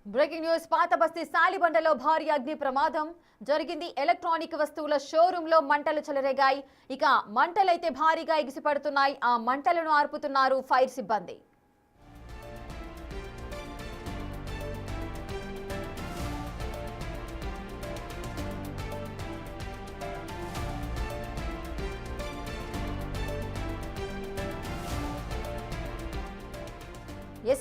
Breaking news పాతబస్తీ సాలిబండలో భారీ అగ్ని ప్రమాదం జరిగింది. ఎలక్ట్రానిక్ వస్తువుల షోరూమ్ లో మంటలు చెలరేగాయి. ఇక మంటలైతే భారీగా ఎగిసిపడుతున్నాయి. ఆ మంటలను ఆర్పుతున్నారు ఫైర్ సిబ్బంది.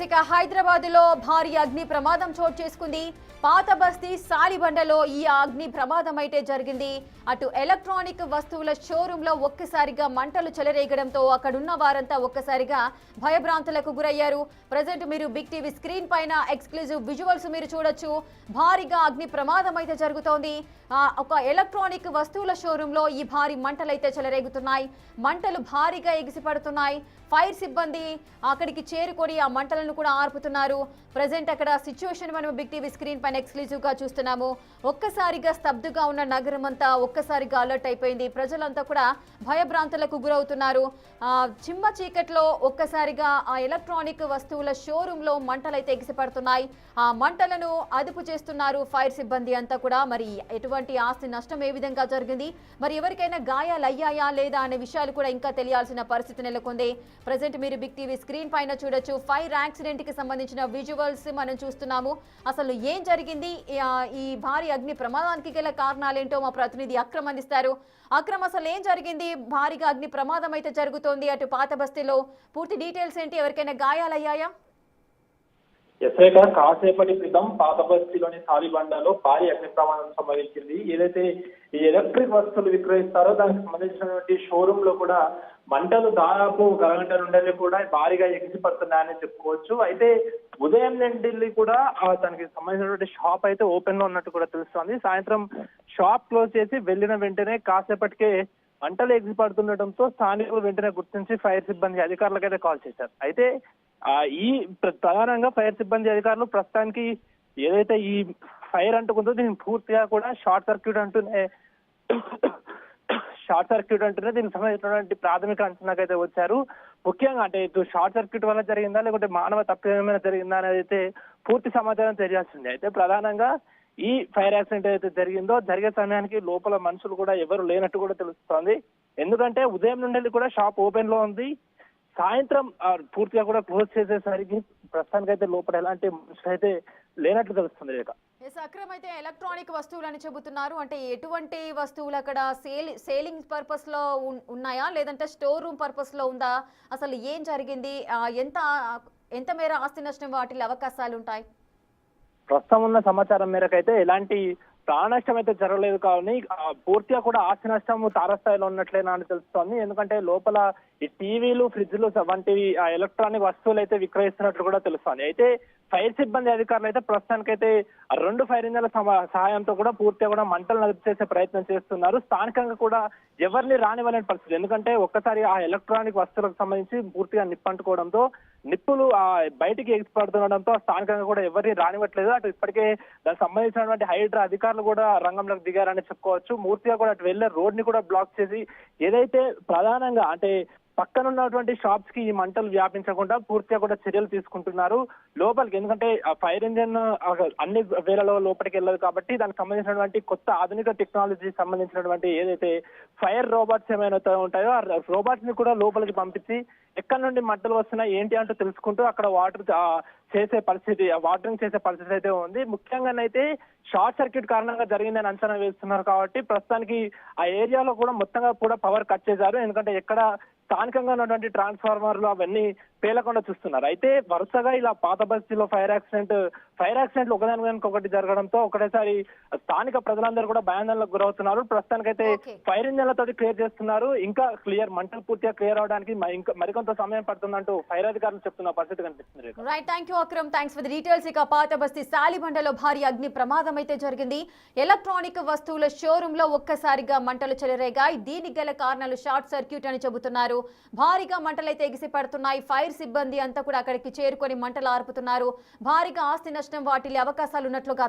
ఇక హైదరాబాద్ లో భారీ అగ్ని ప్రమాదం చోటు చేసుకుంది. పాతబస్తీ సాలిబండలో ఈ అగ్ని ప్రమాదం అయితే జరిగింది. అటు ఎలక్ట్రానిక్ వస్తువుల షోరూమ్ లో ఒక్కసారిగా మంటలు చెలరేగడంతో అక్కడున్న వారంతా ఒక్కసారిగా భయభ్రాంతులకు గురయ్యారు. ప్రజెంట్ మీరు బిగ్ టీవీ స్క్రీన్ పైన ఎక్స్క్లూజివ్ విజువల్స్ మీరు చూడొచ్చు. భారీగా అగ్ని ప్రమాదం అయితే జరుగుతోంది. ఒక ఎలక్ట్రానిక్ వస్తువుల షోరూమ్ లో ఈ భారీ మంటలు అయితే చెలరేగుతున్నాయి. మంటలు భారీగా ఎగిసిపడుతున్నాయి. ఫైర్ సిబ్బంది అక్కడికి చేరుకొని ఆ మంటలను కూడా ఆర్పుతున్నారు. ప్రజెంట్ అక్కడ సిచ్యువేషన్ మనం బిగ్ టీవీ స్క్రీన్ పైన ఎక్స్క్లూజివ్ గా చూస్తున్నాము. ఒక్కసారిగా స్తబ్దుగా ఉన్న నగరం అంతా ఒక్కసారిగా అలర్ట్ అయిపోయింది. ప్రజలంతా కూడా భయభ్రాంతులకు గురవుతున్నారు. చిమ్మ చీకట్లో ఒక్కసారిగా ఆ ఎలక్ట్రానిక్ వస్తువుల షోరూమ్ లో మంటలైతే ఎగిసిపడుతున్నాయి. ఆ మంటలను అదుపు చేస్తున్నారు ఫైర్ సిబ్బంది అంతా కూడా. మరి ఎటువంటి ఆస్తి నష్టం ఏ విధంగా జరిగింది, మరి ఎవరికైనా గాయాలు అయ్యాయా లేదా అనే విషయాలు కూడా ఇంకా తెలియాల్సిన పరిస్థితి నెలకొంది. ప్రజెంట్ మీరు బిగ్ టీవీ స్క్రీన్ పైన చూడొచ్చు. ఫైర్ యాక్సిడెంట్ కి సంబంధించిన విజువల్స్ మనం చూస్తున్నాము. అసలు ఏం జరిగింది, ఈ భారీ అగ్ని ప్రమాదానికి గల కారణాలేంటో మా ప్రతినిధి అక్రమ్ అందిస్తారు. అక్రమ్, అసలు ఏం జరిగింది? భారీగా అగ్ని ప్రమాదం అయితే జరుగుతోంది అటు పాతబస్తీలో. పూర్తి డీటెయిల్స్ ఏంటి? ఎవరికైనా గాయాలయ్యాయా? ఎస్ఐగా కాసేపటి క్రితం పాతబస్తీలోని సాలిబండలో భారీ అగ్ని ప్రమాదం సంభవించింది. ఏదైతే ఈ ఎలక్ట్రిక్ వస్తువులు విక్రయిస్తారో దానికి సంబంధించినటువంటి షోరూమ్ లో కూడా మంటలు దాదాపు ఒక అరగంట నుండి కూడా భారీగా ఎగిసిపడుతున్నాయని చెప్పుకోవచ్చు. అయితే ఉదయం నుండి కూడా దానికి సంబంధించినటువంటి షాప్ అయితే ఓపెన్ లో ఉన్నట్టు కూడా తెలుస్తోంది. సాయంత్రం షాప్ క్లోజ్ చేసి వెళ్లిన వెంటనే కాసేపటికే మంటలు ఎగిసిపడుతుండటంతో స్థానికులు వెంటనే గుర్తించి ఫైర్ సిబ్బంది అధికారులకైతే కాల్ చేశారు. అయితే ఈ ప్రధానంగా ఫైర్ సిబ్బంది అధికారులు ప్రస్తుతానికి ఏదైతే ఈ ఫైర్ అంటుకుందో దీన్ని పూర్తిగా కూడా షార్ట్ సర్క్యూట్ అంటూనే దీనికి సంబంధించినటువంటి ప్రాథమిక అంచనాకైతే వచ్చారు. ముఖ్యంగా అంటే ఇటు షార్ట్ సర్క్యూట్ వల్ల జరిగిందా లేకుంటే మానవ తప్పిదం ఏమైనా జరిగిందా అనేది అయితే పూర్తి సమాచారం తెలియాల్సిందే. అయితే ప్రధానంగా ఈ ఫైర్ యాక్సిడెంట్ అయితే జరిగిందో జరిగే సమయానికి లోపల మనుషులు కూడా ఎవరు లేనట్టు కూడా తెలుస్తోంది. ఎందుకంటే ఉదయం నుండి కూడా షాప్ ఓపెన్ లో ఉంది. సాయంత్రం పూర్తిగా కూడా క్లోజ్ చేసేసరికి ప్రస్తుతానికి అయితే లోపల ఎలాంటి మనుషులు అయితే లేనట్లు తెలుస్తుంది. అక్రమ్, అయితే ఎలక్ట్రానిక్ వస్తువులు అని చెబుతున్నారు. అంటే ఎటువంటి వస్తువులు అక్కడ సేలింగ్ పర్పస్ లో ఉన్నాయా లేదంటే స్టోర్ రూమ్ పర్పస్ లో ఉందా? అసలు ఏం జరిగింది? ఎంత మేర ఆస్తి నష్టం వాటిల్ అవకాశాలు ఉంటాయి? ప్రస్తుతం ఉన్న సమాచారం మేరకు అయితే ఎలాంటి ప్రాణ నష్టం అయితే జరగలేదు. కానీ పూర్తిగా కూడా ఆస్తి నష్టం తారస్థాయిలో ఉన్నట్లేనా అని తెలుస్తోంది. ఎందుకంటే లోపల ఈ టీవీలు, ఫ్రిడ్జ్లు వంటివి ఎలక్ట్రానిక్ వస్తువులు అయితే విక్రయిస్తున్నట్లు కూడా తెలుస్తోంది. అయితే ఫైర్ సిబ్బంది అధికారులు అయితే ప్రస్తుతానికైతే 2 ఫైర్ ఇంజన్ల సహాయంతో కూడా పూర్తిగా కూడా మంటలు అదుపు చేసే ప్రయత్నం చేస్తున్నారు. స్థానికంగా కూడా ఎవరిని రానివ్వలేని పరిస్థితి. ఎందుకంటే ఒక్కసారి ఆ ఎలక్ట్రానిక్ వస్తువులకు సంబంధించి పూర్తిగా నిప్పంటుకోవడంతో నిప్పులు బయటికి ఎగిసిపడుతుండడంతో స్థానికంగా కూడా ఎవరిని రానివ్వట్లేదు. అటు ఇప్పటికే దానికి సంబంధించినటువంటి హైడ్రా అధికారులు కూడా రంగంలోకి దిగారని చెప్పుకోవచ్చు. పూర్తిగా కూడా అటు వెళ్లే రోడ్ ని కూడా బ్లాక్ చేసి ఏదైతే ప్రధానంగా అంటే పక్కన ఉన్నటువంటి షాప్స్ కి ఈ మంటలు వ్యాపించకుండా పూర్తిగా కూడా చర్యలు తీసుకుంటున్నారు లోపలికి. ఎందుకంటే ఫైర్ ఇంజిన్ అన్ని వేళలో లోపలికి వెళ్ళదు కాబట్టి దానికి సంబంధించినటువంటి కొత్త ఆధునిక టెక్నాలజీ సంబంధించినటువంటి ఏదైతే ఫైర్ రోబోట్స్ ఏమైనా ఉంటాయో ఆ రోబోట్స్ ని కూడా లోపలికి పంపించి ఎక్కడి నుండి మంటలు వస్తున్నాయి ఏంటి అంటూ తెలుసుకుంటూ అక్కడ వాటరింగ్ చేసే పరిస్థితి అయితే ఉంది. ముఖ్యంగానైతే షార్ట్ సర్క్యూట్ కారణంగా జరిగిందని అంచనా వేస్తున్నారు కాబట్టి ప్రస్తుతానికి ఆ ఏరియాలో కూడా మొత్తంగా కూడా పవర్ కట్ చేశారు. ఎందుకంటే ఎక్కడ స్థానికంగా ఉన్నటువంటి ట్రాన్స్ఫార్మర్లు అవన్నీ పేలకుండా చూస్తున్నారు. అయితే వరుసగా ఇలా పాతబస్తీలో ఫైర్ యాక్సిడెంట్లు ఒకదాని వెనుక ఒకటి జరగడంతో ఒకటేసారి స్థానిక ప్రజలందరూ కూడా భయాందోళనకు గురవుతున్నారు. ప్రస్తుతానికైతే ఫైర్ ఇంజన్లతో క్లియర్ చేస్తున్నారు. ఇంకా మంటలు పూర్తిగా క్లియర్ అవడానికి మరికొంత సమయం పడుతుందంటూ ఫైర్ అధికారులు చెప్తున్న పరిస్థితి కనిపిస్తుంది. Right, thank you Akram, thanks for the details. ఇక పాతబస్తీ సాలిబండలో భారీ అగ్ని ప్రమాదం అయితే జరిగింది. ఎలక్ట్రానిక్ వస్తువుల షోరూమ్ లో ఒక్కసారిగా మంటలు చెలరేగాయి. దీనికి గల కారణాలు షార్ట్ సర్క్యూట్ అని చెబుతున్నారు. భారీగా మంటలైతే ఎగిసి పడుతున్నాయి. ఫైర్ సిబ్బంది అంతా కూడా అక్కడికి చేరుకొని మంటలు ఆర్పుతున్నారు. భారీగా ఆస్తి నష్టం వాటిల్లే అవకాశాలు ఉన్నట్లుగా